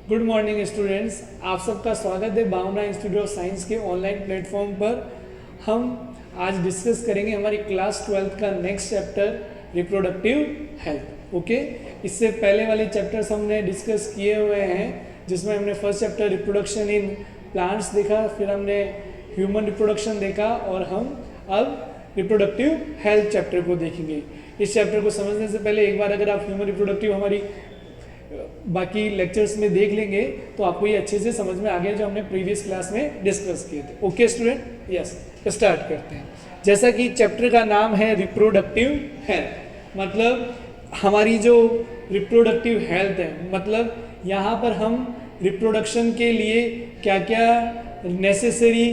Good morning students, आप सबका स्वागत है भावना इंस्टीट्यूट ऑफ साइंस के ऑनलाइन प्लेटफॉर्म पर। हम आज डिस्कस करेंगे हमारी क्लास 12th का next chapter reproductive health. Okay, इससे पहले वाले चैप्टर्स हमने डिस्कस किए हुए हैं, जिसमें हमने first chapter reproduction in plants देखा, फिर हमने ह्यूमन रिप्रोडक्शन देखा और हम अब रिप्रोडक्टिव हेल्थ चैप्टर को देखेंगे। इस चैप्टर को समझने से पहले एक बार अगर आप ह्यूमन रिप्रोडक्टिव हमारी बाकी लेक्चर्स में देख लेंगे तो आपको ये अच्छे से समझ में आ गया जो हमने प्रीवियस क्लास में डिस्कस किए थे। ओके स्टूडेंट, यस स्टार्ट करते हैं। जैसा कि चैप्टर का नाम है रिप्रोडक्टिव हेल्थ, मतलब हमारी जो रिप्रोडक्टिव हेल्थ है, मतलब यहाँ पर हम रिप्रोडक्शन के लिए क्या क्या नेसेसरी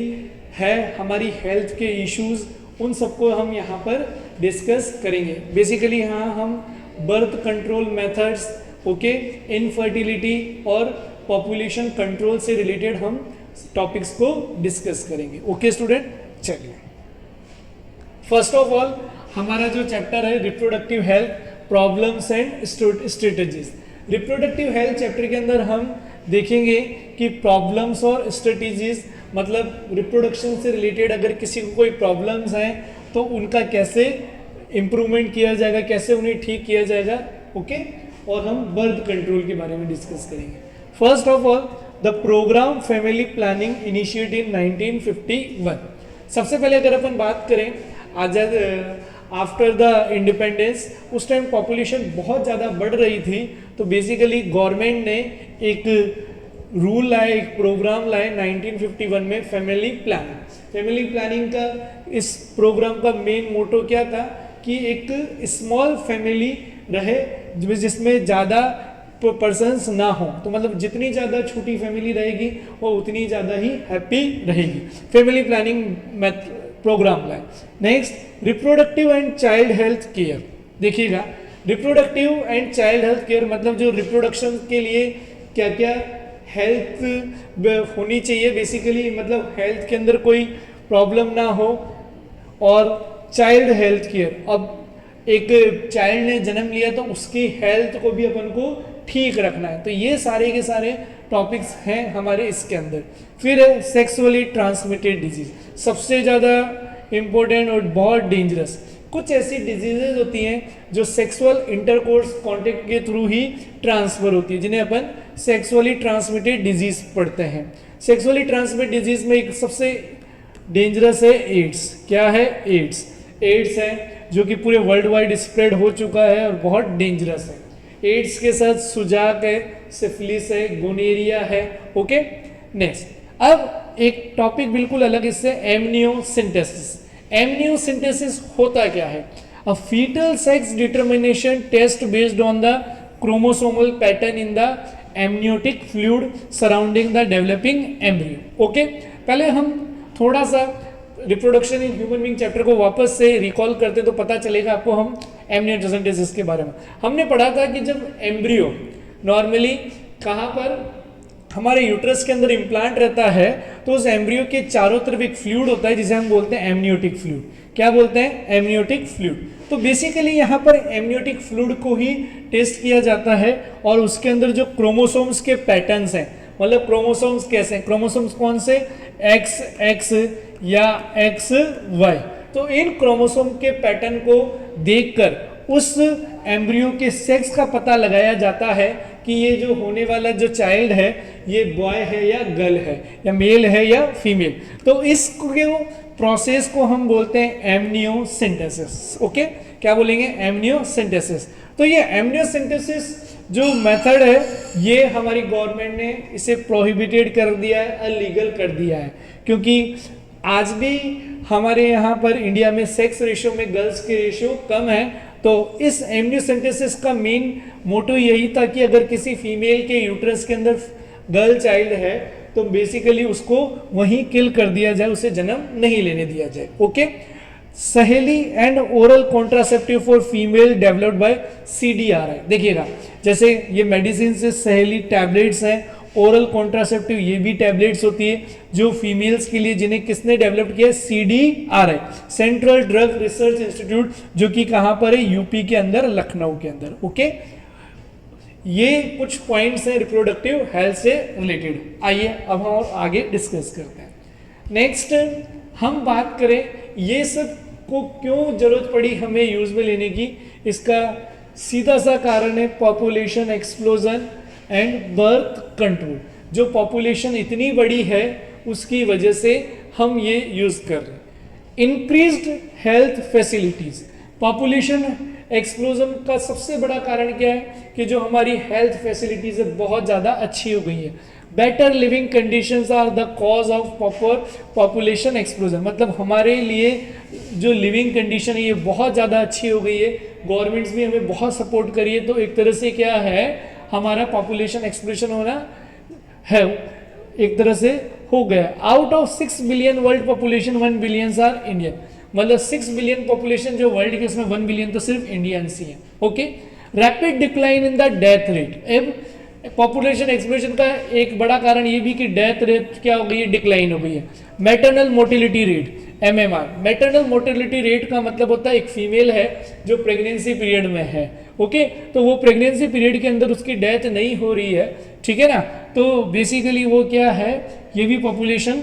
है, हमारी हेल्थ के इश्यूज, उन सबको हम यहाँ पर डिस्कस करेंगे। बेसिकली यहाँ हम birth control methods, okay, infertility और पॉपुलेशन कंट्रोल से रिलेटेड हम टॉपिक्स को डिस्कस करेंगे। ओके स्टूडेंट, चलिए फर्स्ट ऑफ ऑल हमारा जो चैप्टर है reproductive health problems and strategies. Reproductive health chapter के अंदर हम देखेंगे कि प्रॉब्लम्स और स्ट्रेटजीज, मतलब रिप्रोडक्शन से रिलेटेड अगर किसी को कोई प्रॉब्लम्स हैं तो उनका कैसे इम्प्रूवमेंट किया जाएगा, कैसे उन्हें ठीक किया जाएगा। ओके, और हम बर्थ कंट्रोल के बारे में डिस्कस करेंगे। First of all the program family planning initiate in 1951। सबसे पहले अगर अपन बात करें आज़ाद आफ्टर द इंडिपेंडेंस, उस टाइम पॉपुलेशन बहुत ज़्यादा बढ़ रही थी, तो बेसिकली गवर्नमेंट ने एक रूल लाए, एक प्रोग्राम लाए 1951 में, फैमिली प्लानिंग। फैमिली प्लानिंग का इस प्रोग्राम का मेन मोटो क्या था कि एक स्मॉल फैमिली रहे जिसमें ज़्यादा पर्सन्स ना हो, तो मतलब जितनी ज़्यादा छोटी फैमिली रहेगी वो उतनी ज़्यादा ही हैप्पी रहेगी। फैमिली प्लानिंग प्रोग्राम लाए। Next reproductive and child health care. देखिएगा, reproductive and child health care मतलब जो रिप्रोडक्शन के लिए क्या क्या हेल्थ होनी चाहिए, बेसिकली मतलब हेल्थ के अंदर कोई प्रॉब्लम ना हो, और चाइल्ड हेल्थ केयर, अब एक चाइल्ड ने जन्म लिया तो उसकी हेल्थ को भी अपन को ठीक रखना है, तो ये सारे के सारे टॉपिक्स हैं हमारे इसके अंदर। फिर है सेक्सुअली ट्रांसमिटेड डिजीज, सबसे ज़्यादा इम्पोर्टेंट और बहुत डेंजरस। कुछ ऐसी डिजीजेज होती हैं जो सेक्सुअल इंटरकोर्स कॉन्टेक्ट के थ्रू ही ट्रांसफर होती है, जिन्हें अपन सेक्सुअली ट्रांसमिटेड डिजीज पढ़ते हैं। सेक्सुअली ट्रांसमिटेड डिजीज में एक सबसे डेंजरस है एड्स। क्या है? एड्स। एड्स है जो कि पूरे वर्ल्ड वाइड स्प्रेड हो चुका है और बहुत डेंजरस है। एड्स के साथ सुजाक है, सिफिलिस है, गोनेरिया है। ओके, नेक्स्ट अब एक टॉपिक बिल्कुल अलग इससे, एमनियोसिंथेसिस। एमनियोसिंथेसिस होता क्या है? A foetal sex determination test based on the chromosomal pattern in the amniotic fluid surrounding the developing embryo. Okay, पहले हम थोड़ा सा reproduction in human being chapter को वापस से रिकॉल करते तो पता चलेगा आपको हम एमनियोसिंथेसिस के बारे में। हमने पढ़ा था कि जब एम्ब्रियो नॉर्मली कहाँ पर हमारे यूट्रस के अंदर इम्प्लांट रहता है, तो उस एम्ब्रियो के चारों तरफ एक फ्लूइड होता है जिसे हम बोलते हैं एमनियोटिक फ्लूइड। क्या बोलते हैं? Amniotic fluid. तो बेसिकली यहाँ पर एमनियोटिक फ्लूइड को ही टेस्ट किया जाता है, और उसके अंदर जो क्रोमोसोम्स के पैटर्न्स हैं, मतलब क्रोमोसोम्स कैसे हैं, क्रोमोसोम्स कौन से, एक्स एक्स या एक्स वाई, तो इन क्रोमोसोम के पैटर्न को देखकर उस एम्ब्रियो के सेक्स का पता लगाया जाता है कि ये जो होने वाला जो चाइल्ड है ये बॉय है या गर्ल है, या मेल है या फीमेल। तो इस प्रोसेस को हम बोलते हैं एमनियोसिंथेसिस। ओके, क्या बोलेंगे? एमनियोसिंथेसिस। तो ये एमनियोसिंथेसिस जो मेथड है, ये हमारी गवर्नमेंट ने इसे प्रोहिबिटेड कर दिया है, अलीगल कर दिया है, क्योंकि आज भी हमारे यहाँ पर इंडिया में सेक्स रेशियो में गर्ल्स के रेशियो कम है। तो इस एमनियोसिंथेसिस का मेन मोटो यही था कि अगर किसी फीमेल के यूट्रस के अंदर गर्ल चाइल्ड है तो बेसिकली उसको वहीं किल कर दिया जाए, उसे जन्म नहीं लेने दिया जाए। ओके, सहेली and oral contraceptive for female developed by CDRI। देखिएगा, जैसे ये मेडिसिन से सहेली टैबलेट्स हैं, ओरल कॉन्ट्रासेप्टिव ये भी टैबलेट्स होती है जो फीमेल्स के लिए, जिन्हें किसने डेवलप किया? CDRI, central drug research institute, जो कि कहाँ पर है? यूपी के अंदर, लखनऊ के अंदर। ओके, ये कुछ पॉइंट्स हैं रिप्रोडक्टिव हेल्थ से रिलेटेड। आइए अब हम और आगे डिस्कस करते हैं। नेक्स्ट हम बात करें ये सब को क्यों जरूरत पड़ी हमें यूज में लेने की। इसका सीधा सा कारण है population explosion and birth control. जो पॉपुलेशन इतनी बड़ी है उसकी वजह से हम ये यूज कर रहे हैं। Increased health facilities, population explosion का सबसे बड़ा कारण क्या है कि जो हमारी हेल्थ फैसिलिटीज है बहुत ज़्यादा अच्छी हो गई है। Better living conditions are the cause of population explosion, मतलब हमारे लिए जो लिविंग कंडीशन है ये बहुत ज़्यादा अच्छी हो गई है। गवर्नमेंट्स भी हमें बहुत सपोर्ट करी है, तो एक तरह से क्या है हमारा पॉपुलेशन एक्सप्लोजन होना है एक तरह से हो गया। Out of 6 billion world population 1 billion are Indian, मतलब 6 बिलियन पॉपुलेशन जो वर्ल्ड के उसमें 1 बिलियन तो सिर्फ इंडियंस ही है। Okay, rapid decline in the death rate. अब पॉपुलेशन एक्सप्लोजन का एक बड़ा कारण ये भी कि डेथ रेट क्या हो गई है, डिक्लाइन हो गई है। Maternal motility rate MMR, maternal motility rate का मतलब होता है एक फीमेल है जो प्रेगनेंसी पीरियड में है, ओके, तो वो प्रेगनेंसी पीरियड के अंदर उसकी डेथ नहीं हो रही है, ठीक है ना, तो बेसिकली वो क्या है, ये भी पॉपुलेशन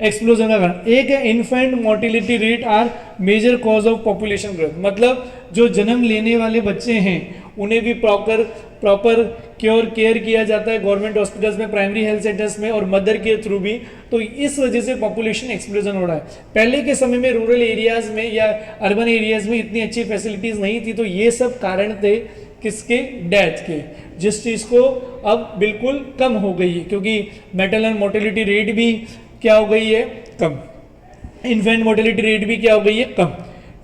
एक्सप्लोजन का कारण। एक है infant mortality rate are major cause of population growth, मतलब जो जन्म लेने वाले बच्चे हैं उन्हें भी प्रॉपर केयर किया जाता है गवर्नमेंट हॉस्पिटल्स में, प्राइमरी हेल्थ सेंटर्स में और मदर के थ्रू भी, तो इस वजह से पॉपुलेशन एक्सप्लोजन हो रहा है। पहले के समय में रूरल एरियाज में या अर्बन एरियाज में इतनी अच्छी फैसिलिटीज नहीं थी, तो ये सब कारण थे किसके, डेथ के, जिस चीज़ को अब बिल्कुल कम हो गई है क्योंकि मैटरनल मोर्टिलिटी रेट भी क्या हो गई है, कम, इन्फेंट मोर्टिलिटी रेट भी क्या हो गई है, कम।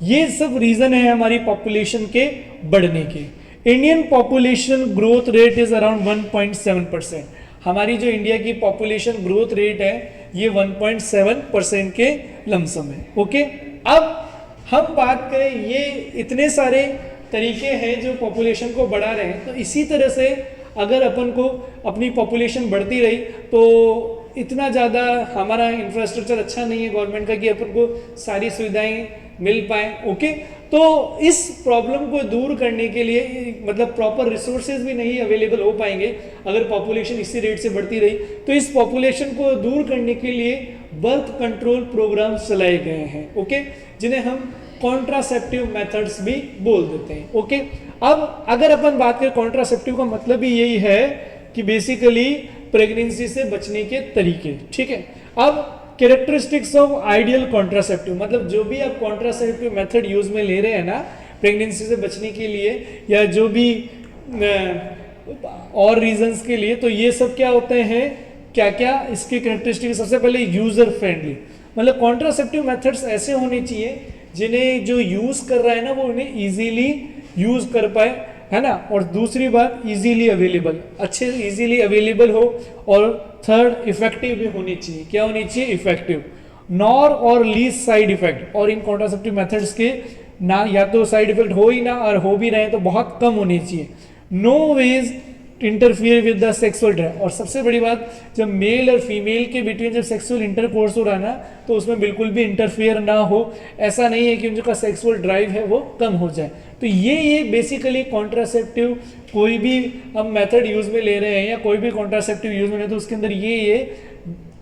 ये सब रीजन है हमारी पॉपुलेशन के बढ़ने के। Indian population growth rate is around 1.7%, हमारी जो इंडिया की पॉपुलेशन ग्रोथ रेट है ये 1.7% के लमसम है। ओके, अब हम बात करें, ये इतने सारे तरीके हैं जो पॉपुलेशन को बढ़ा रहे हैं, तो इसी तरह से अगर अपन को अपनी पॉपुलेशन बढ़ती रही तो इतना ज़्यादा हमारा इंफ्रास्ट्रक्चर अच्छा नहीं है गवर्नमेंट का कि अपन को सारी सुविधाएं मिल पाए। ओके, तो इस प्रॉब्लम को दूर करने के लिए मतलब प्रॉपर रिसोर्सेज भी नहीं अवेलेबल हो पाएंगे अगर पॉपुलेशन इसी रेट से बढ़ती रही, तो इस पॉपुलेशन को दूर करने के लिए बर्थ कंट्रोल प्रोग्राम चलाए गए हैं, ओके, जिन्हें हम कॉन्ट्रासेप्टिव मेथड्स भी बोल देते हैं। ओके, अब अगर अपन बात करें कॉन्ट्रासेप्टिव का मतलब भी यही है कि बेसिकली प्रेगनेंसी से बचने के तरीके, ठीक है। अब कैरेक्टरिस्टिक्स ऑफ आइडियल कॉन्ट्रासेप्टिव, मतलब जो भी आप कॉन्ट्रासेप्टिव मेथड यूज में ले रहे हैं ना प्रेगनेंसी से बचने के लिए या जो भी और रीजंस के लिए, तो ये सब क्या होते हैं, क्या क्या इसके कैरेक्टरिस्टिक। सबसे पहले यूजर फ्रेंडली, मतलब कॉन्ट्रासेप्टिव मेथड्स ऐसे होने चाहिए जिन्हें जो यूज कर रहा है ना वो उन्हें इजीली यूज कर पाए, है ना, और दूसरी बात इजीली अवेलेबल, अच्छे इजीली अवेलेबल हो, और थर्ड इफेक्टिव भी होनी चाहिए। क्या होनी चाहिए, इफेक्टिव, नॉर और लीस्ट साइड इफेक्ट, और इन कॉन्ट्रासेप्टिव मेथड्स के ना या तो साइड इफेक्ट हो ही ना, और हो भी रहे तो बहुत कम होने चाहिए। No ways interfere with the sexual drive, और सबसे बड़ी बात जब मेल और फीमेल के बिटवीन जब सेक्सुअल इंटरकोर्स हो रहा है ना तो उसमें बिल्कुल भी इंटरफियर ना हो। ऐसा नहीं है कि उनका सेक्सुअल ड्राइव है वो कम हो जाए। तो ये बेसिकली कॉन्ट्रासेप्टिव कोई भी हम मेथड यूज में ले रहे हैं या कोई भी कॉन्ट्रासेप्टिव यूज में ले तो उसके अंदर ये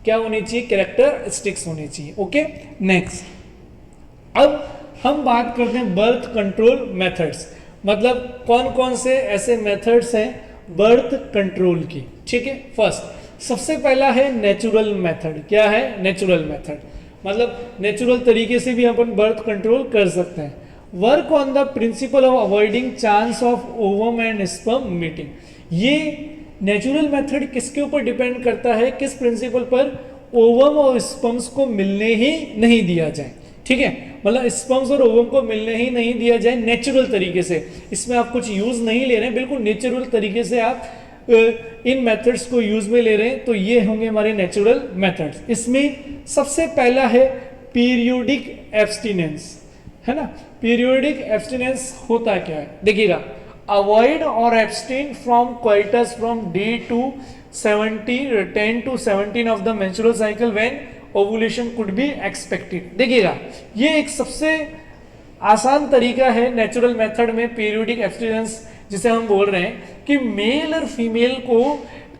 क्या होनी चाहिए, कैरेक्टरिस्टिक्स होनी चाहिए। ओके, नेक्स्ट अब हम बात करते हैं बर्थ कंट्रोल मेथड्स, मतलब कौन कौन से ऐसे मेथड्स हैं बर्थ कंट्रोल की, ठीक है। फर्स्ट सबसे पहला है नेचुरल मेथड। क्या है, नेचुरल मेथड, मतलब नेचुरल तरीके से भी अपन बर्थ कंट्रोल कर सकते हैं। Work on the principle of avoiding chance of ovum and sperm meeting. ये नेचुरल मेथड किसके ऊपर डिपेंड करता है, किस प्रिंसिपल पर, ओवम और स्पर्म्स को मिलने ही नहीं दिया जाए, ठीक है, मतलब स्पर्म्स और ओवम को मिलने ही नहीं दिया जाए नेचुरल तरीके से। इसमें आप कुछ यूज नहीं ले रहे हैं, बिल्कुल नेचुरल तरीके से आप इन मेथड्स को यूज में ले रहे हैं, तो ये होंगे हमारे नेचुरल मेथड्स। इसमें सबसे पहला है पीरियोडिक एब्स्टिनेंस, है ना। पीरियोडिक एब्स्टिनेंस होता क्या है, देखिएगा, अवॉइड और abstain from coitus from day to 10 to 17 of the menstrual cycle when ovulation could be expected. देखिएगा, ये एक सबसे आसान तरीका है नेचुरल मेथड में पीरियोडिक एब्स्टिनेंस जिसे हम बोल रहे हैं कि मेल और फीमेल को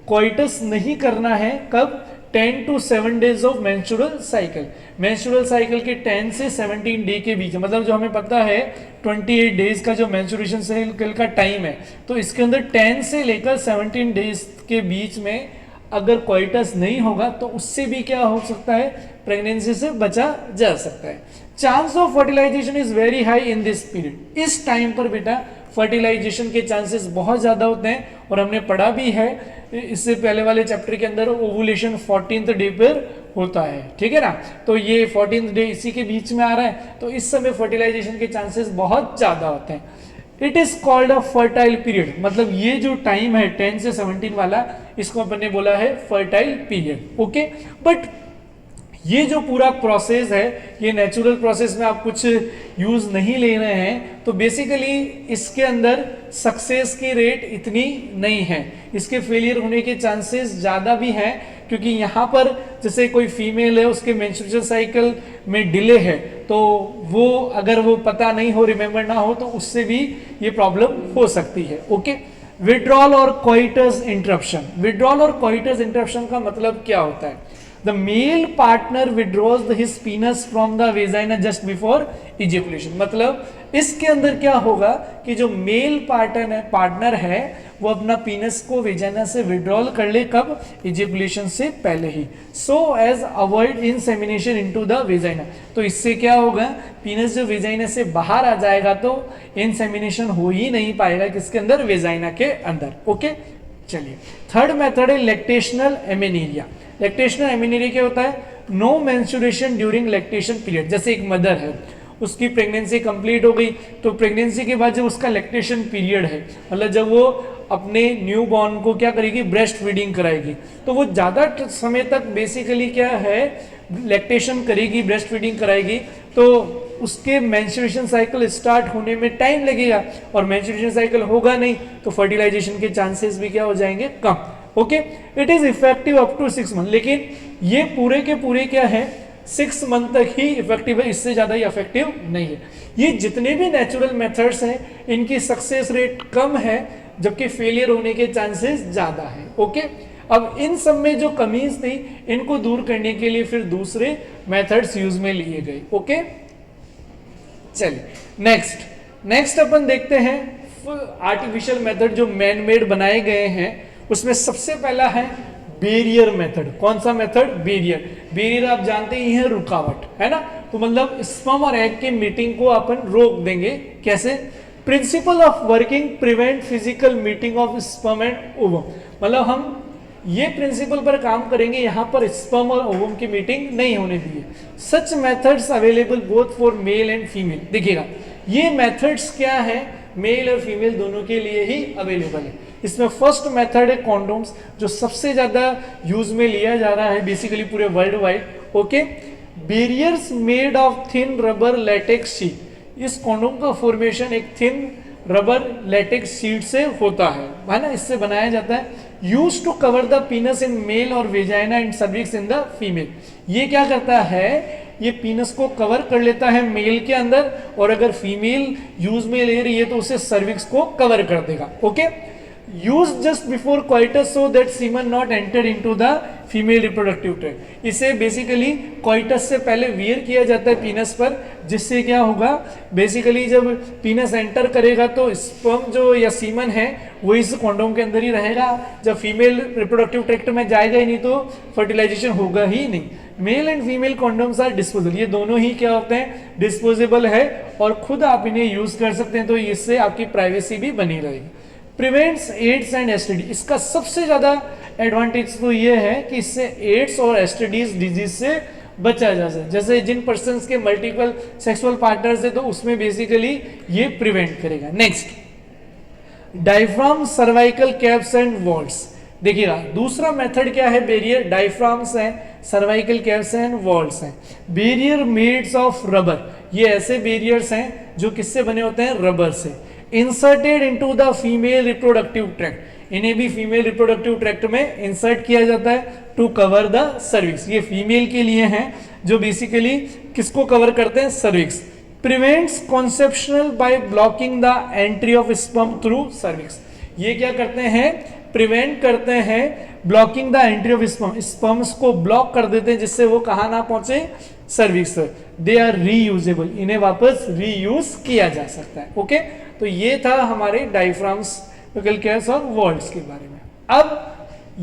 कोइटस नहीं करना है कब, 10 to 7 days of menstrual cycle. Menstrual cycle के 10 से 17 डे के बीच, मतलब जो हमें पता है 28 डेज का जो मेंस्ट्रुएशन साइकिल का टाइम है, तो इसके अंदर 10 से लेकर 17 डेज के बीच में अगर कोइटस नहीं होगा तो उससे भी क्या हो सकता है, प्रेगनेंसी से बचा जा सकता है। Chance of fertilisation is very high in this period. इस टाइम पर बेटा फर्टिलाइजेशन के चांसेस बहुत ज़्यादा होते हैं, और हमने पढ़ा भी है इससे पहले वाले चैप्टर के अंदर, ओवुलेशन 14th डे पर होता है, ठीक है ना। तो ये 14th डे इसी के बीच में आ रहा है, तो इस समय फर्टिलाइजेशन के चांसेस बहुत ज़्यादा होते हैं। It is called a fertile period, मतलब ये जो टाइम है 10 से 17 वाला, इसको अपन ने बोला है फर्टाइल पीरियड। ओके, बट ये जो पूरा प्रोसेस है ये नेचुरल प्रोसेस में आप कुछ यूज नहीं ले रहे हैं, तो बेसिकली इसके अंदर सक्सेस की रेट इतनी नहीं है, इसके फेलियर होने के चांसेस ज़्यादा भी हैं, क्योंकि यहाँ पर जैसे कोई फीमेल है उसके मेंस्ट्रुएशन साइकिल में डिले है, तो वो अगर वो पता नहीं हो, रिमेंबर ना हो, तो उससे भी ये प्रॉब्लम हो सकती है। ओके, विड्रॉल और कोइटस इंटरप्शन। विड्रॉल और कोइटस इंटरप्शन का मतलब क्या होता है? The male partner withdraws his penis from the vagina just before ejaculation। मतलब इसके अंदर क्या होगा कि जो मेल पार्टनर है वो अपना पीनस को वेजाइना से विड्रॉल कर ले, कब? इजेकुलेशन से पहले ही, so as avoid insemination into the vagina. तो इससे क्या होगा, पीनस जो वेजाइना से बाहर आ जाएगा तो इंसेमिनेशन हो ही नहीं पाएगा, किसके अंदर? वेजाइना के अंदर। ओके, चलिए थर्ड मेथड है लैक्टेशनल एमेनेरिया। लैक्टेशनल एमेनेरिया क्या होता है? No menstruation during lactation period. जैसे एक मदर है, उसकी प्रेगनेंसी कंप्लीट हो गई, तो प्रेगनेंसी के बाद जब उसका लैक्टेशन पीरियड है, मतलब जब वो अपने न्यू बॉर्न को क्या करेगी? ब्रेस्ट फीडिंग कराएगी, तो वो ज़्यादा समय तक बेसिकली क्या है, लैक्टेशन करेगी, ब्रेस्ट फीडिंग कराएगी, तो उसके मेंस्ट्रुएशन साइकिल स्टार्ट होने में टाइम लगेगा, और मेंस्ट्रुएशन साइकिल होगा नहीं तो फर्टिलाइजेशन के चांसेस भी क्या हो जाएंगे? कम। Okay, it is effective up to 6 month, लेकिन ये पूरे के पूरे क्या है, 6 मंथ तक ही इफेक्टिव है, इससे ज़्यादा ही इफेक्टिव नहीं है। ये जितने भी नेचुरल मेथड्स हैं इनकी सक्सेस रेट कम है, जबकि फेलियर होने के चांसेस ज़्यादा है। ओके, अब इन सब में जो कमीज थी इनको दूर करने के लिए फिर दूसरे मेथड्स यूज में लिए गए। ओके, चलिए नेक्स्ट अपन देखते हैं आर्टिफिशियल मेथड जो मैन मेड बनाए गए हैं, उसमें सबसे पहला है बैरियर मेथड। कौन सा मेथड? बैरियर आप जानते ही हैं, रुकावट, है ना। तो मतलब स्पर्म और एग के मीटिंग को अपन रोक देंगे। कैसे? Principle of working prevent physical meeting of sperm and ovum. मतलब हम ये प्रिंसिपल पर काम करेंगे, यहाँ पर स्पर्म और ओवम की मीटिंग नहीं होने दी है। Such methods available both for male and female. देखिएगा ये मेथड्स क्या है, मेल और फीमेल दोनों के लिए ही अवेलेबल है। इसमें फर्स्ट मेथड है कॉन्डोम्स, जो सबसे ज्यादा यूज में लिया जा रहा है बेसिकली पूरे world wide. Okay, barriers made of thin rubber latex sheet. इस कॉन्डोम का फॉर्मेशन एक थिन रबर लेटेक्स शीट से होता है ना, इससे बनाया जाता है। Use to cover the penis in male और vagina and cervix in the female. ये क्या करता है, ये पीनस को कवर कर लेता है मेल के अंदर, और अगर फीमेल यूज में ले रही है तो उसे सर्विक्स को कवर कर देगा। Okay, use just before coitus so that semen not enter into the female reproductive tract. इसे बेसिकली क्वाइटस से पहले वियर किया जाता है पीनस पर, जिससे क्या होगा, बेसिकली जब पीनस एंटर करेगा तो स्पर्म जो या सीमन है वो इस कॉन्डोम के अंदर ही रहेगा। जब फीमेल रिप्रोडक्टिव ट्रैक्ट में जाएगा ही नहीं तो फर्टिलाइजेशन होगा ही नहीं। Male and female condoms are disposable. ये दोनों ही क्या होते हैं, डिस्पोजेबल है, और खुद आप इन्हें यूज कर सकते हैं, तो इससे आपकी प्राइवेसी भी बनी रहेगी। Prevents AIDS and STD. इसका सबसे ज्यादा एडवांटेज तो ये है कि इससे एड्स और एसटीडीज डिजीज से बचा जा सकता है। जैसे जिन पर्सन्स के मल्टीपल सेक्सुअल पार्टनर्स है तो उसमें बेसिकली ये प्रिवेंट करेगा। Next, diaphragm, cervical caps and vaults. देखिएगा दूसरा मेथड क्या है, बैरियर, डायफ्राम्स हैं, सर्वाइकल कैप्स एंड वॉल्स हैं। Barrier made of rubber. ये ऐसे बैरियर्स हैं जो किससे बने होते हैं, रबर से। Inserted into the female reproductive tract. इन्हें भी फीमेल रिप्रोडक्टिव ट्रैक्ट में इंसर्ट किया जाता है टू कवर द सर्विक्स। ये फीमेल के लिए हैं जो बेसिकली किसको कवर करते हैं, cervix. Prevents conceptional by blocking the entry of sperm through cervix. ये क्या करते हैं, प्रिवेंट करते हैं blocking the entry of sperm, sperms को ब्लॉक कर देते हैं जिससे वो कहां ना पहुंचे, सर्विक्स। दे आर रीयूजेबल, इन्हें वापस रीयूज किया जा सकता है। ओके, तो ये था हमारे डायफ्राम्स और वॉल्व्स के बारे में। अब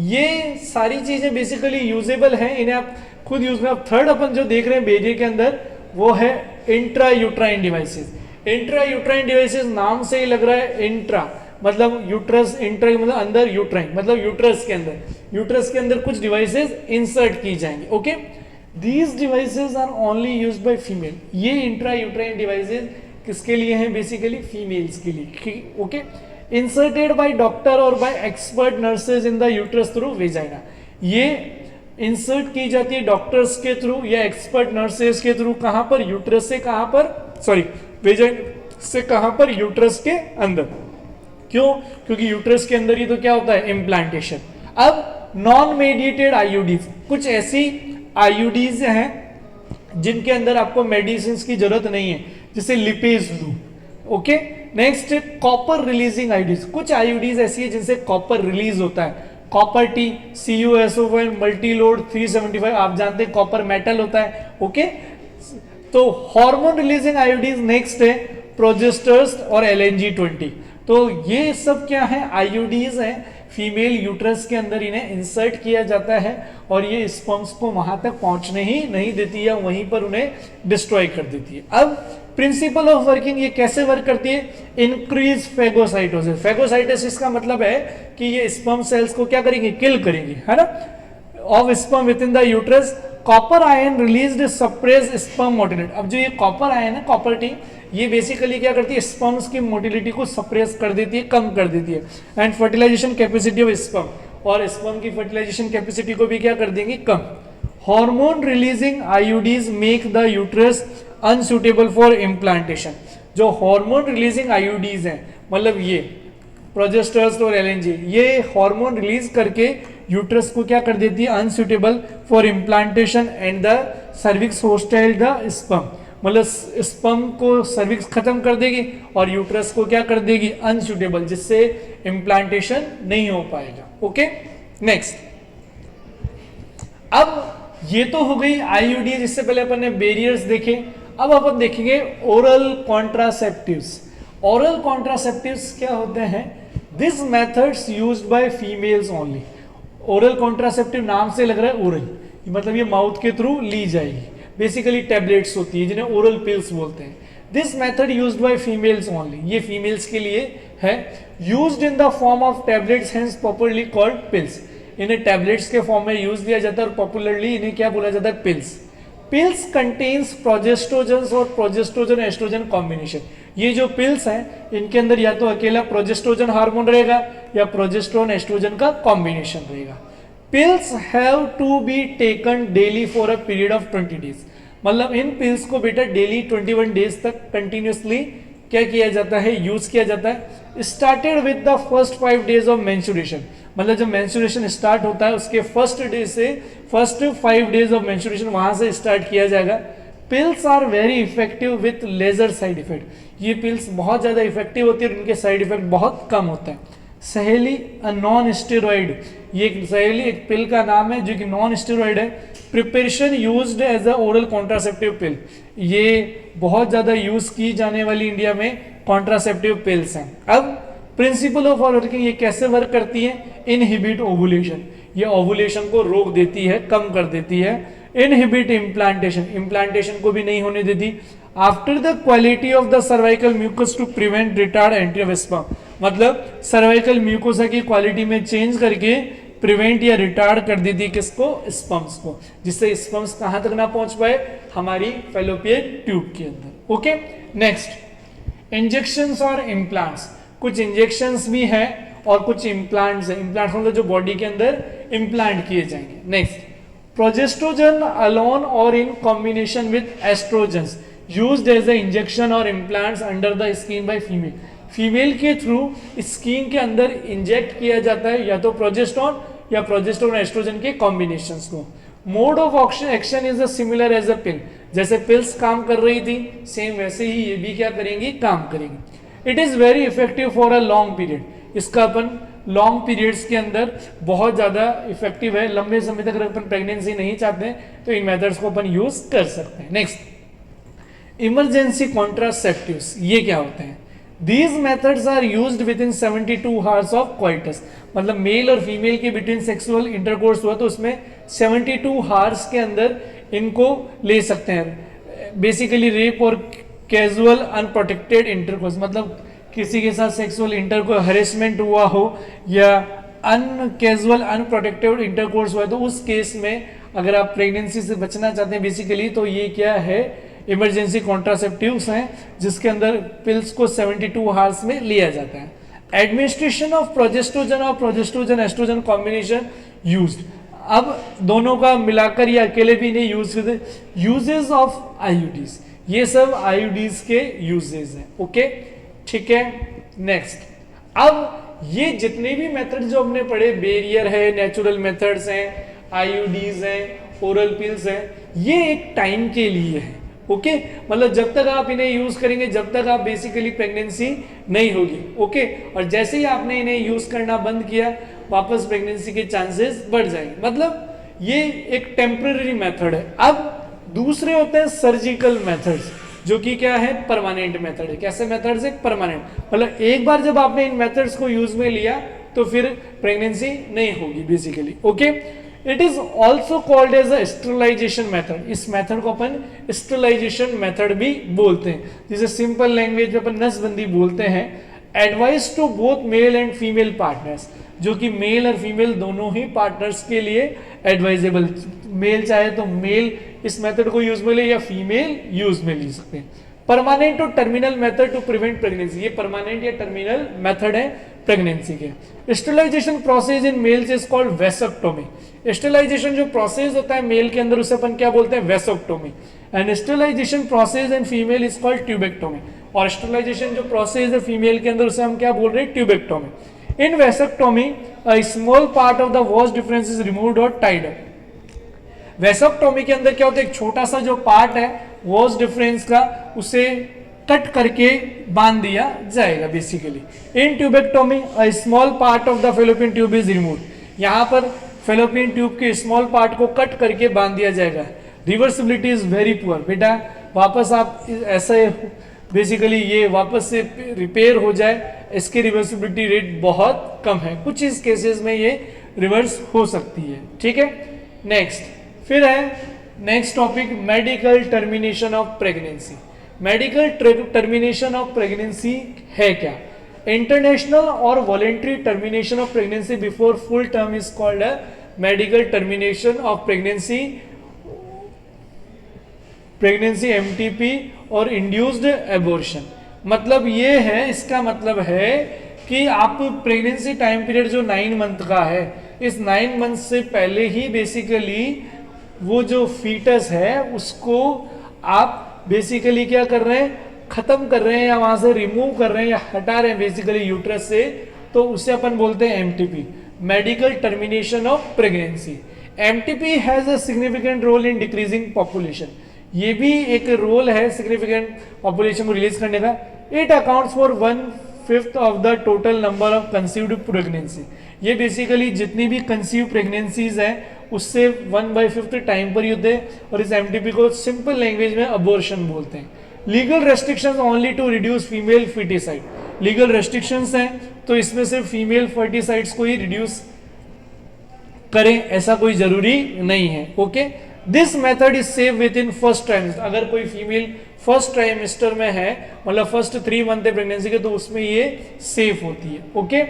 ये सारी चीजें बेसिकली यूजेबल हैं, इन्हें आप खुद यूज में। अब थर्ड अपन जो देख रहे हैं बेरियर के अंदर वो है intra uterine devices. Intra uterine devices नाम से ही लग रहा है, इंट्रा मतलब यूट्रस, इंट्रा मतलब अंदर, यूट्राइन मतलब यूट्रस के अंदर, यूट्रस के अंदर कुछ डिवाइसेस इंसर्ट की जाएंगे। Okay, these devices are only used by female. ये इंट्रा यूट्राइन डिवाइसेस किसके लिए हैं, बेसिकली फीमेल्स के लिए। ओके, इंसर्टेड बाय डॉक्टर और by expert nurses in the uterus through vagina. ये इंसर्ट की जाती है डॉक्टर्स के थ्रू या एक्सपर्ट नर्सेज के थ्रू, कहां पर, यूट्रस से कहां पर, सॉरी वेजाइना से कहां पर, यूट्रस के अंदर। क्यों, क्योंकि यूट्रस के अंदर ही तो क्या होता है, इम्प्लांटेशन। अब नॉन मेडिएटेड आईयूडीज, कुछ ऐसी आईयूडीज हैं जिनके अंदर आपको मेडिसिन की जरूरत नहीं है, जैसे लिपेज लू। Okay, next copper releasing IUDs, कुछ आईयूडीज ऐसी है जिनसे कॉपर रिलीज होता है, कॉपर टी, CuSO4 मल्टीलोड 375, आप जानते हैं कॉपर मेटल होता है। ओके, तो हार्मोन रिलीजिंग आईयूडीज नेक्स्ट है प्रोजेस्टर्स और LNG-20। तो ये सब क्या है, आईयूडीज हैं, फीमेल यूट्रस के अंदर इन्हें इंसर्ट किया जाता है और ये स्पर्म्स को वहां तक पहुंचने ही नहीं देती है, वहीं पर उन्हें डिस्ट्रॉय कर देती है। अब प्रिंसिपल ऑफ वर्किंग ये कैसे वर्क करती है, इंक्रीज फेगोसाइटोसिस। फेगोसाइटोसिस का मतलब है कि ये स्पर्म सेल्स को क्या करेंगे, किल करेंगे, है ना, of sperm with in the uterus. Copper ion released suppress sperm motility. अब जो ये कॉपर आयन है, कॉपर टी, ये बेसिकली क्या करती है, स्पर्म्स की मोटिलिटी को सप्रेस कर देती है, कम कर देती है। And fertilization capacity of sperm, और स्पर्म की फर्टिलाइजेशन कैपेसिटी को भी क्या कर देंगी, कम। Hormone releasing IUDs make the uterus unsuitable for implantation. जो हार्मोन रिलीजिंग आईयूडीज हैं, मतलब ये प्रोजेस्टर्स और LNG, ये हार्मोन रिलीज करके यूट्रस को क्या कर देती है, unsuitable for implantation and the cervix hostile the sperm, मतलब स्पर्म को सर्विक्स खत्म कर देगी और यूट्रस को क्या कर देगी, अनसुटेबल, जिससे इम्प्लांटेशन नहीं हो पाएगा। ओके, नेक्स्ट, अब ये तो हो गई आईयूडी, जिससे पहले अपन ने बैरियर्स देखे। अब अपन देखेंगे ओरल कॉन्ट्रासेप्टिव्स। ओरल कॉन्ट्रासेप्टिव्स क्या होते हैं, this methods used by females only. Oral contraceptive नाम से लग रहा है ओरल, मतलब ये माउथ के थ्रू ली जाएगी, बेसिकली टैबलेट्स होती है जिन्हें ओरल पिल्स बोलते हैं। This method used by females only, ये फीमेल्स के लिए है। Used in the form of tablets, hence popularly called pills. इन्हें टैबलेट्स के फॉर्म में यूज किया जाता है और पॉपुलरली इन्हें क्या बोला जाता है, पिल्स। पिल्स कंटेन्स प्रोजेस्ट्रोजन और प्रोजेस्ट्रोजन एस्ट्रोजन कॉम्बिनेशन। ये जो पिल्स हैं इनके अंदर या तो अकेला प्रोजेस्ट्रोजन हार्मोन रहेगा या प्रोजेस्ट्रोन एस्ट्रोजन का कॉम्बिनेशन रहेगा। Pills have to be taken daily for a period of 20 days. मतलब इन पिल्स को बेटा डेली 21 डेज तक कंटिन्यूसली क्या किया जाता है, यूज किया जाता है। Started with the first 5 days of menstruation, मतलब जब मेंस्ट्रुएशन स्टार्ट होता है उसके फर्स्ट डे से फर्स्ट 5 डेज ऑफ मेंस्ट्रुएशन वहां से स्टार्ट किया जाएगा। Pills are very effective with lesser side effect. ये पिल्स बहुत ज्यादा इफेक्टिव होती है और उनके साइड इफेक्ट बहुत कम होता है। सहेली अ नॉन स्टेरॉइड, ये सहेली एक पिल का नाम है जो कि नॉन स्टेरॉइड है। Preparation used as a oral contraceptive pill, ये बहुत ज्यादा यूज की जाने वाली इंडिया में कॉन्ट्रासेप्टिव पिल्स हैं। अब प्रिंसिपल ऑफ वर्किंग ये कैसे वर्क करती है, इनहिबिट ओवुलेशन, ये ओवुलेशन को रोक देती है, कम कर देती है। इनहिबिट इम्प्लांटेशन, इम्प्लांटेशन को भी नहीं होने देती। After the quality of the cervical mucus to prevent retard entry of sperm, मतलब सर्वाइकल म्यूकोसा की क्वालिटी में चेंज करके प्रिवेंट या रिटार्ड कर देती किसको, स्पर्म्स को, जिससे स्पर्म्स कहां तक ना पहुंच पाए, हमारी फैलोपियन ट्यूब के अंदर। ओके, नेक्स्ट इंजेक्शंस और इम्प्लांट्स। कुछ इंजेक्शंस भी हैं और कुछ इम्प्लांट्स हैं। इम्प्लांट्स मतलब जो बॉडी के अंदर इम्प्लांट किए जाएंगे। नेक्स्ट, प्रोजेस्ट्रोजन अलोन और in combination with oestrogens used as a injection और implants under the skin by female. Female के थ्रू स्किन के अंदर इंजेक्ट किया जाता है या तो प्रोजेस्ट्रॉन या प्रोजेस्ट्रॉन एस्ट्रोजन के कॉम्बिनेशंस को। Mode of action is similar as a pill, जैसे पिल्स काम कर रही थी सेम वैसे ही ये भी क्या करेंगी, काम करेंगी। It is very effective for a long period, इसका अपन लॉन्ग पीरियड्स के अंदर बहुत ज़्यादा इफेक्टिव है। लंबे समय तक अगर अपन प्रेगनेंसी नहीं चाहते तो इन मेथड्स को अपन यूज कर सकते हैं। नेक्स्ट, इमरजेंसी कॉन्ट्रासेप्टिव्स, ये क्या होते हैं? These methods are used within 72 hours of coitus, मतलब मेल और फीमेल के बिटवीन सेक्सुअल इंटरकोर्स हुआ तो उसमें 72 आवर्स के अंदर इनको ले सकते हैं। बेसिकली रेप और कैजुअल अनप्रोटेक्टेड इंटरकोर्स, मतलब किसी के साथ सेक्सुअल इंटरकोर्स हरेसमेंट हुआ हो या कैजुअल अनप्रोटेक्टेड इंटरकोर्स हुआ है तो उस केस में अगर आप प्रेगनेंसी से बचना चाहते हैं बेसिकली तो ये क्या है, इमरजेंसी कॉन्ट्रासेप्टिव्स हैं जिसके अंदर पिल्स को 72 आवर्स में लिया जाता है। एडमिनिस्ट्रेशन ऑफ प्रोजेस्ट्रोजन और प्रोजेस्ट्रोजन एस्ट्रोजन कॉम्बिनेशन यूज्ड, अब दोनों का मिलाकर या अकेले भी नहीं यूज करते। यूजेस ऑफ आईयूडीज, ये सब आईयूडीज के यूजेस हैं। ओके, ठीक है। नेक्स्ट, अब ये जितने भी मेथड जो हमने पढ़े, बेरियर है, नेचुरल मेथड्स हैं, आईयूडीज हैं, ओरल पिल्स हैं, ये एक टाइम के लिए है। ओके, मतलब जब तक आप इन्हें यूज करेंगे जब तक आप बेसिकली प्रेगनेंसी नहीं होगी। ओके, और जैसे ही आपने इन्हें यूज करना बंद किया वापस प्रेगनेंसी के चांसेस बढ़ जाएंगे, मतलब ये एक टेम्पररी मेथड है। अब दूसरे होते हैं सर्जिकल मेथड्स जो कि क्या है, परमानेंट मेथड है। कैसे मेथड्स है? परमानेंट, मतलब एक बार जब आपने इन मेथड्स को यूज में लिया तो फिर प्रेगनेंसी नहीं होगी basically. Okay, it is also called as a sterilisation method, इस मेथड को अपन स्टरलाइजेशन मेथड भी बोलते हैं, जिसे सिंपल लैंग्वेज में अपन नसबंदी बोलते हैं। Advice to both male and female partners, जो कि मेल और फीमेल दोनों ही पार्टनर्स के लिए एडवाइजेबल, मेल चाहे तो मेल इस मेथड को यूज में ले या फीमेल यूज में ले सकते हैं। परमानेंट और terminal method to prevent pregnancy, ये परमानेंट या टर्मिनल मेथड है प्रेगनेंसी के। Sterilisation process in males is called vasectomy, sterilisation जो प्रोसेस होता है मेल के अंदर उसे अपन क्या बोलते हैं, vasectomy. And sterilisation process in female is called tubectomy, और स्टरलाइजेशन जो प्रोसेस है फीमेल के अंदर उसे हम क्या बोल रहे हैं, tubectomy. In vasectomy a small part of the vas deferens is removed और टाइड अप। वेसेक्टोमी के अंदर क्या होता है, एक छोटा सा जो पार्ट है वॉस डिफरेंस का उसे कट करके बांध दिया जाएगा basically. In tubectomy a small part of the fallopian tube is removed, यहाँ पर फेलोपियन ट्यूब के स्मॉल पार्ट को कट करके बांध दिया जाएगा। रिवर्सिबिलिटी इज वेरी पुअर, बेटा वापस आप ऐसे बेसिकली ये वापस से रिपेयर हो जाए, इसकी रिवर्सिबिलिटी रेट बहुत कम है, कुछ इस केसेस में ये रिवर्स हो सकती है। ठीक है, नेक्स्ट फिर है next topic, medical termination of pregnancy. Medical termination of pregnancy है क्या? इंटरनेशनल और voluntary termination of pregnancy before full term is called a medical termination of pregnancy, pregnancy MTP और इंड्यूस्ड एबॉर्शन। मतलब ये है, इसका मतलब है कि आप प्रेगनेंसी टाइम पीरियड जो 9 मंथ का है, इस 9 मंथ से पहले ही बेसिकली वो जो फीटस है उसको आप बेसिकली क्या कर रहे हैं, खत्म कर रहे हैं या वहां से रिमूव कर रहे हैं या हटा रहे हैं बेसिकली यूट्रस से, तो उसे अपन बोलते हैं MTP, medical termination of pregnancy. MTP has a significant role in decreasing population, ये भी एक रोल है सिग्निफिकेंट पॉपुलेशन को रिलीज करने का। It accounts for 1/5 of the total number of conceived pregnancy, ये बेसिकली जितनी भी कंसीव प्रेगनेंसीज हैं उससे 1/5 टाइम पर ही होते हैं, और इस एमटीपी को सिंपल लैंग्वेज में अबॉर्शन बोलते हैं। Legal restrictions only to reduce female foeticide, legal restrictions हैं तो इसमें से फीमेल फर्टिसाइड्स को ही रिड्यूस करें ऐसा कोई जरूरी नहीं है। Okay, this method is safe with in first trimester, अगर कोई फीमेल फर्स्ट ट्राइमेस्टर में है मतलब फर्स्ट 3 मंथ है प्रेगनेंसी के, तो उसमें ये सेफ होती है। ओके,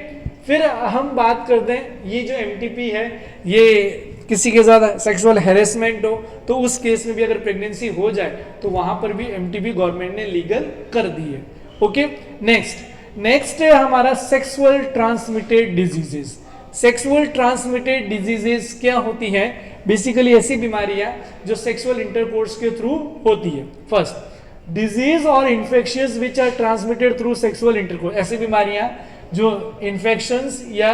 फिर हम बात करते हैं ये जो एमटीपी है, ये किसी के साथ सेक्सुअल हैरेसमेंट हो तो उस केस में भी अगर प्रेगनेंसी हो जाए तो वहां पर भी एमटीपी गवर्नमेंट ने लीगल कर दी है। ओके, नेक्स्ट है हमारा sexual transmitted diseases. Sexual transmitted diseases क्या होती हैं? बेसिकली ऐसी बीमारियां जो सेक्सुअल इंटरकोर्स के थ्रू होती है। फर्स्ट, डिजीज और infections which are transmitted through sexual intercourse, ऐसी बीमारियां जो इन्फेक्शंस या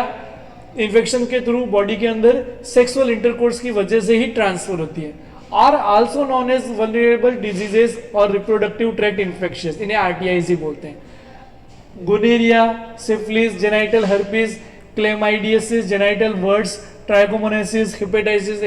इन्फेक्शन के थ्रू बॉडी के अंदर सेक्सुअल इंटरकोर्स की वजह से ही ट्रांसफर होती है। Are also known as vulnerable diseases और रिप्रोडक्टिव ट्रैक्ट इन्फेक्शन, इन्हें RTIs ही बोलते हैं. Gonorrhoea, syphilis, genital herpes, chlamydiasis, genital warts, trichomoniasis, hepatitis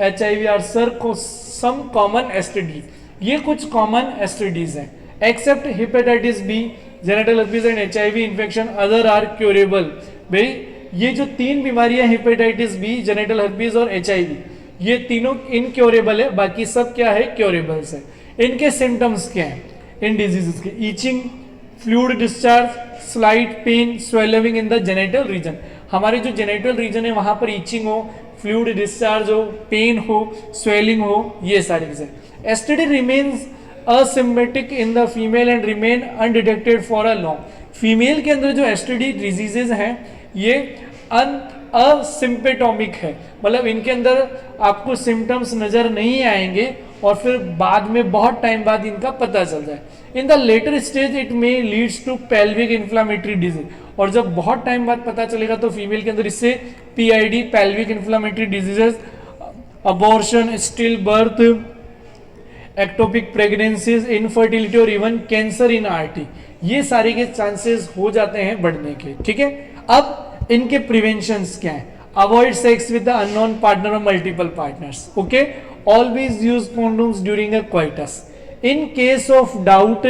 HIV are some common STD. ये कुछ कॉमन एसटीडीज हैं. Except hepatitis B, genital herpes and HIV infection, other are curable. भाई ये जो 3 बीमारियां हेपेटाइटिस बी, जेनेटल हर्पीज और HIV, ये तीनों इनक्योरेबल है, बाकी सब क्या है, क्योरेबल्स है. इनके सिम्टम्स क्या हैं इन डिजीजेस के? Itching, fluid discharge, slight pain, swelling in the genital region. हमारे जो जेनेटल रीजन है वहां पर ईचिंग हो, फ्लूइड डिस्चार्ज हो, पेन हो, स्वेलिंग हो, ये सारी चीजें. STD remains asymptomatic in the female and remain undetected for a long. Female के अंदर जो एसटीडी डिजीजेज हैं ये असिम्प्टोमिक है, मतलब इनके अंदर आपको सिम्टम्स नजर नहीं आएंगे और फिर बाद में बहुत टाइम बाद इनका पता चल जाए. In the later stage it may leads to pelvic inflammatory disease. और जब बहुत टाइम बाद पता चलेगा तो फीमेल के अंदर इससे PID, pelvic inflammatory diseases, abortion, still birth, ectopic pregnancies, infertility और इवन कैंसर इन RT, ये सारे के चांसेस हो जाते हैं बढ़ने के. ठीक है, अब इनके प्रिवेंशंस क्या हैं? Avoid sex with the unknown partner और multiple partners. Okay, always use condoms during a coitus. In case of doubt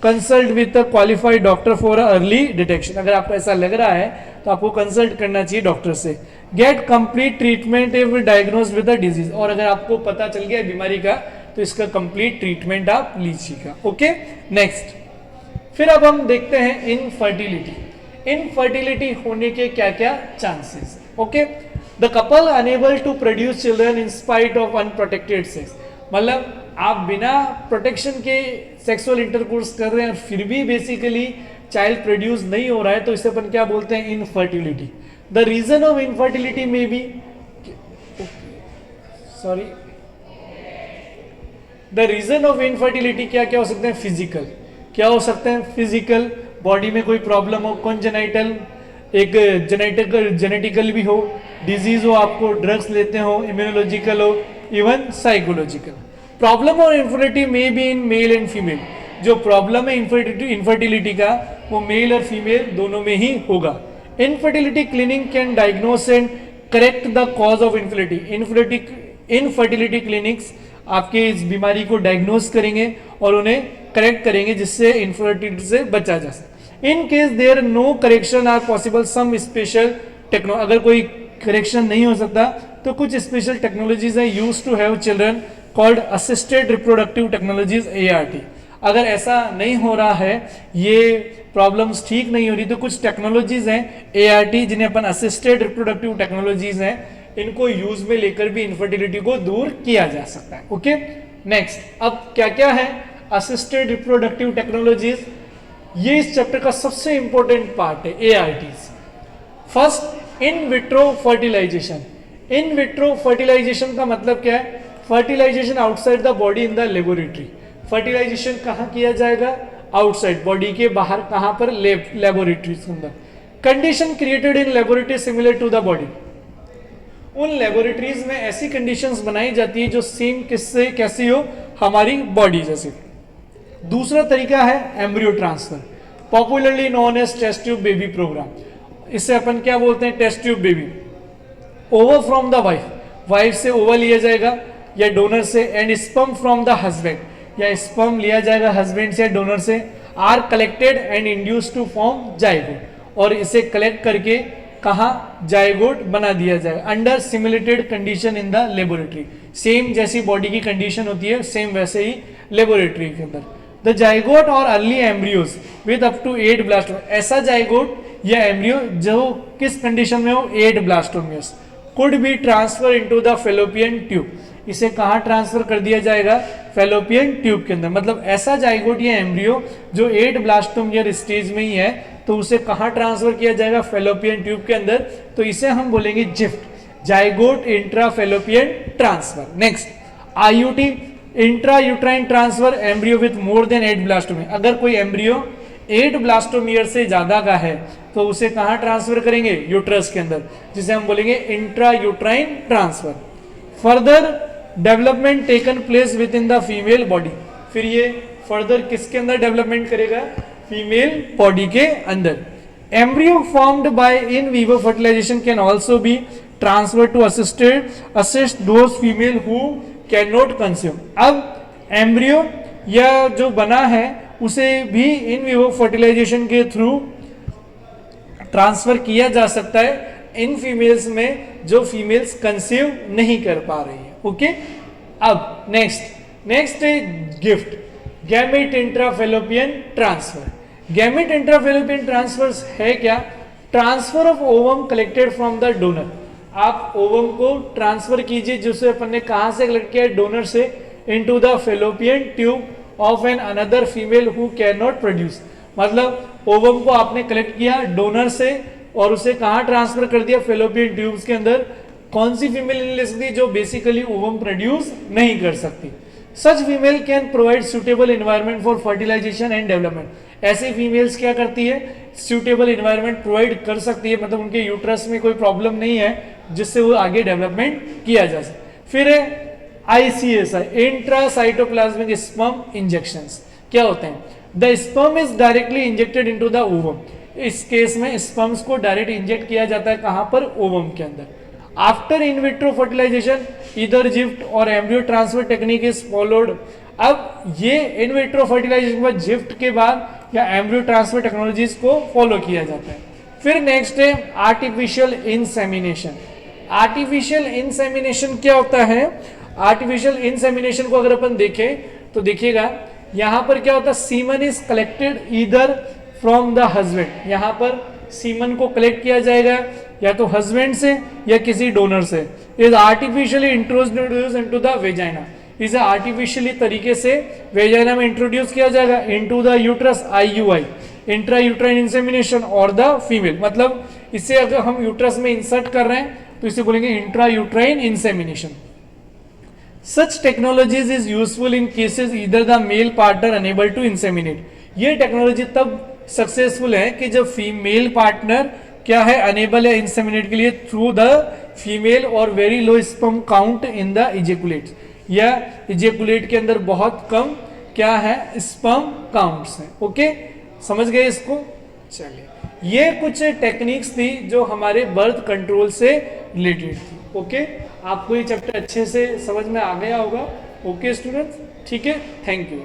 consult with a qualified doctor for early detection. अगर आपको ऐसा लग रहा है तो आपको कंसल्ट करना चाहिए डॉक्टर से. Get complete treatment if diagnose with the disease. और अगर आपको पता चल गया बीमारी का तो इसका कंप्लीट ट्रीटमेंट आप लीजिएगा. Okay, next. फिर अब हम देखते हैं इनफर्टिलिटी. इनफर्टिलिटी होने के क्या क्या chances. Okay, the couple unable to produce children in spite of unprotected sex. मतलब आप बिना प्रोटेक्शन के सेक्सुअल इंटरकोर्स कर रहे हैं और फिर भी बेसिकली चाइल्ड प्रोड्यूस नहीं हो रहा है, तो इसे अपन क्या बोलते हैं, infertility. The reason of infertility में be the reason of infertility क्या क्या हो सकते हैं? फिजिकल. क्या हो सकते हैं? फिजिकल, बॉडी में कोई प्रॉब्लम हो, कॉन्जेनाइटल, एक जेनेटिकल भी हो, डिजीज हो, आपको ड्रग्स लेते हो, इम्यूनोलॉजिकल हो, इवन साइकोलॉजिकल. प्रॉब्लम और इनफर्टिलिटी में be in male and female. जो प्रॉब्लम है इनफर्टिलिटी का वो मेल और फीमेल दोनों में ही होगा. Infertility clinic can diagnose and correct the cause of infertility clinics आपके इस बीमारी को डायग्नोस करेंगे और उन्हें करेक्ट करेंगे जिससे इनफर्टिलिटी से बचा जा सके. In case there no correction are possible some special technology. अगर कोई करेक्शन नहीं हो सकता तो कुछ स्पेशल टेक्नोलॉजीज है use to have children called assisted reproductive technologies, ART. अगर ऐसा नहीं हो रहा है, ये प्रॉब्लम्स ठीक नहीं हो रही, तो कुछ टेक्नोलॉजीज हैं ART जिन्हें अपन असिस्टेड रिप्रोडक्टिव टेक्नोलॉजीज हैं, इनको यूज में लेकर भी इनफर्टिलिटी को दूर किया जा सकता है. Okay, next. अब क्या क्या है असिस्टेड रिप्रोडक्टिव टेक्नोलॉजीज? ये इस चैप्टर का सबसे इंपॉर्टेंट पार्ट है, ARTs. First, in vitro fertilisation. In vitro fertilisation का मतलब क्या है? Fertilisation outside the body in the laboratory. Fertilisation कहाँ किया जाएगा? आउटसाइड, बॉडी के बाहर. कहाँ पर? लेबोरेटरीज के अंदर. Condition created in laboratory similar to the body. उन लेबोरेटरीज में ऐसी कंडीशंस बनाई जाती है जो सेम किससे कैसी हो? हमारी बॉडी जैसी. दूसरा तरीका है embryo transfer, popularly known as test tube baby program. इसे अपन क्या बोलते हैं? Test tube baby. Ova from the wife से ओवर लिया जाएगा या डोनर से, and sperm from the husband, या स्पर्म लिया जाएगा हस्बैंड से या डोनर से, are collected and induce to form zygote. और इसे कलेक्ट करके कहाँ? जाइगोट बना दिया जाएगा under simulated condition in the laboratory. Same जैसी बॉडी की कंडीशन होती है सेम वैसे ही लेबोरेटरी के अंदर. द जाइगोट और early embryos with up to 8 blastomere. ऐसा जाइगोट या एम्ब्रियो जो किस कंडीशन में हो? 8 blastomeres. Could be transfer into the fallopian tube. इसे कहाँ ट्रांसफर कर दिया जाएगा? फेलोपियन ट्यूब के अंदर. मतलब ऐसा जाइगोट या एम्ब्रियो जो 8 ब्लास्टोमियर स्टेज में ही है तो उसे कहाँ ट्रांसफर किया जाएगा? फेलोपियन ट्यूब के अंदर. तो इसे हम बोलेंगे gift, zygote intra fallopian transfer. Next, IUT, intra uterine transfer embryo with more than 8 blastomere. अगर कोई एम्ब्रियो 8 ब्लास्टोमियर से ज्यादा का है तो उसे कहाँ ट्रांसफर करेंगे? यूट्रस के अंदर, जिसे हम बोलेंगे intra uterine transfer. Further development taken place with in the female body, फिर ये फर्दर किसके अंदर डेवलपमेंट करेगा, फीमेल बॉडी के अंदर। Embryo formed by in vivo fertilization can also be transfer to assist those female who can not consume. अब embryo या जो बना है उसे भी इन विवो फर्टिलाइजेशन के थ्रू ट्रांसफर किया जा सकता है इन फीमेल्स में जो फीमेल्स कंसीव नहीं कर पा रही है। ओके, अब नेक्स्ट है gift, gamete intrafallopian transfer. Gamete intrafallopian transfer है क्या, transfer of ovum collected from the donor. आप ओवम को ट्रांसफर कीजिए जिसे अपन ने कहां से कलेक्ट किया, डोनर से, into the fallopian tube of an another female who can not produce. मतलब ओवम को आपने कलेक्ट किया डोनर से और उसे कहां ट्रांसफर कर दिया, फेलोपियन ट्यूब्स के अंदर। कौन सी फीमेल ले सकती, जो बेसिकली ओवम प्रोड्यूस नहीं कर सकती। Such female can provide suitable environment for fertilization and development. ऐसी फीमेल्स क्या करती है, सुटेबल एनवायरनमेंट प्रोवाइड कर सकती है, मतलब उनके यूट्रस में कोई प्रॉब्लम नहीं है जिससे वो आगे डेवलपमेंट किया जा सके। फिर है ICSI, इंट्रासाइटोप्लाज्मिक स्पर्म इंजेक्शंस। क्या होते हैं, the sperm is directly injected into the ovum. इस केस में स्पर्म्स को डायरेक्ट इंजेक्ट किया जाता है कहां पर, ओवम के अंदर। आफ्टर इन विट्रो फर्टिलाइजेशन इधर जिफ्ट और embryo transfer technique is followed. अब ये इन विट्रो फर्टिलाइजेशन के बाद, जिफ्ट के बाद या एम्ब्रियो ट्रांसफर टेक्नोलॉजीज को फॉलो किया जाता है। फिर नेक्स्ट है आर्टिफिशियल इंसेमिनेशन। आर्टिफिशियल इंसेमिनेशन क्या होता है, आर्टिफिशियल इंसेमिनेशन को अगर अपन देखें तो देखिएगा यहां पर क्या होता है, semen is collected either from the husband. यहां पर सीमन को कलेक्ट किया जाएगा या तो हस्बैंड से या किसी डोनर से। Is artificially introduce into the vagina, इसे आर्टिफिशियली तरीके से वेजाइना में इंट्रोड्यूस किया जाएगा into the uterus, IUI, intra uterine insemination और द फीमेल। मतलब इसे अगर हम यूट्रस में इंसर्ट कर रहे हैं तो इसे बोलेंगे intra uterine insemination. Such technologies is useful in cases either the male partner unable to inseminate. ये टेक्नोलॉजी तब सक्सेसफुल है कि जब फीमेल पार्टनर क्या है, अनेबल है इंसेमिनेट के लिए थ्रू द फीमेल और very low sperm count in the ejaculate, या इजेकुलेट के अंदर बहुत कम क्या है, स्पर्म काउंट्स हैं। ओके, समझ गए इसको। चलिए, ये कुछ टेक्निक्स थी जो हमारे बर्थ कंट्रोल से रिलेटेड थी। ओके, आपको ये चैप्टर अच्छे से समझ में आ गया होगा। ओके स्टूडेंट्स, ठीक है, थैंक यू।